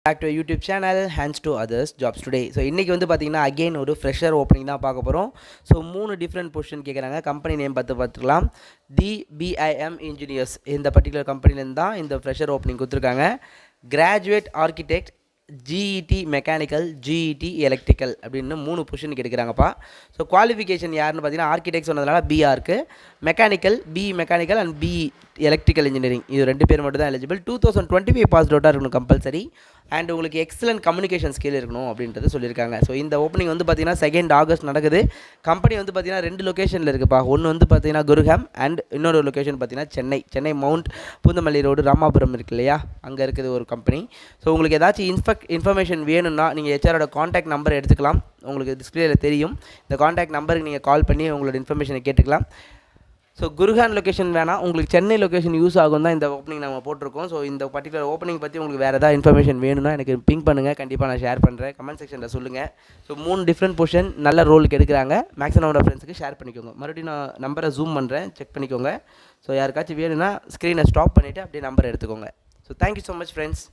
Back to YouTube channel hands to others jobs today. So இன்றைக்கி வந்து பார்த்திங்கன்னா again ஒரு ஃப்ரெஷர் ஓப்பனிங் தான் பார்க்க போகிறோம். ஸோ 3 டிஃப்ரெண்ட் பொசிஷன் கேட்குறாங்க. கம்பெனி நேம் பார்த்துக்கலாம். தி பிஐஎம் இன்ஜினியர்ஸ் இந்த பர்டிகுலர் கம்பெனிலேருந்து தான் இந்த ஃப்ரெஷர் ஓப்பனிங் கொடுத்துருக்காங்க. Graduate architect, GET mechanical, GET electrical அப்படின்னு 3 பொசிஷனுக்கு எடுக்கிறாங்கப்பா. ஸோ குவாலிஃபிகேஷன் யாருன்னு பார்த்தீங்கன்னா ஆர்கிடெக்ட் சொன்னதுனால பிஆருக்கு, mechanical B mechanical and B electrical engineering இது 2 பேர் மட்டும் தான் எலிஜிபிள். 2025 பாஸ் அவுட்டாக இருக்கணும் கம்பல்சரி. அண்ட் உங்களுக்கு எக்ஸலண்ட் கம்யூனிகேஷன் ஸ்கில் இருக்கணும் அப்படின்றது சொல்லியிருக்காங்க. ஸோ இந்த ஓப்பனிங் வந்து பார்த்தீங்கன்னா 2 ஆகஸ்ட் நடக்குது. கம்பெனி வந்து பார்த்தீங்கன்னா 2 லொக்கேஷனில் இருக்குப்பா. ஒன்று வந்து பார்த்தீங்கன்னா குருஹாம் அண்ட் இன்னொரு லொக்கேஷன் பார்த்தீங்கன்னா சென்னை மவுண்ட் பூந்தமல்லி ரோடு ராமாபுரம் இருக்கு இல்லையா, அங்கே இருக்குது ஒரு கம்பெனி. ஸோ உங்களுக்கு ஏதாச்சும் இன்ஃபர்மேஷன் வேணும்னா நீங்கள் ஹெச்ஆரோட காண்டாக்ட் நம்பர் எடுத்துக்கலாம். உங்களுக்கு டிஸ்பிளேயில் தெரியும். இந்த காண்டாக்ட் நம்பருக்கு நீங்கள் கால் பண்ணி உங்களோட இன்ஃபர்மேஷனை கேட்டுக்கலாம். ஸோ குருஹான் லொக்கேஷன் வேணாம், உங்களுக்கு சென்னை லொக்கேஷன் யூஸ் ஆகும் தான் இந்த ஓப்பனிங் நம்ம போட்டிருக்கோம். ஸோ இந்த பர்டிகுலர் ஓப்பனிங் பற்றி உங்களுக்கு வேறு ஏதாவது இன்ஃபர்மேஷன் வேணும்னா எனக்கு பிங்க் பண்ணுங்கள், கண்டிப்பாக நான் ஷேர் பண்ணுறேன். கமெண்ட் செக்ஷனில் சொல்லுங்கள். ஸோ 3 டிஃப்ரெண்ட் பொசிஷன் நல்ல ரோலுக்கு எடுக்கிறாங்க. மேக்ஸிமம் நம்பர் ஃப்ரெண்ட்ஸுக்கு ஷேர் பண்ணிக்கோங்க. மறுபடியும் நான் நம்பரை ஜூம் பண்ணுறேன், செக் பண்ணிக்கோங்க. ஸோ யாருக்காச்சும் வேணும்னா ஸ்க்ரீனை ஸ்டாப் பண்ணிவிட்டு அப்படியே நம்பர் எடுத்துக்கோங்க. So thank you so much friends.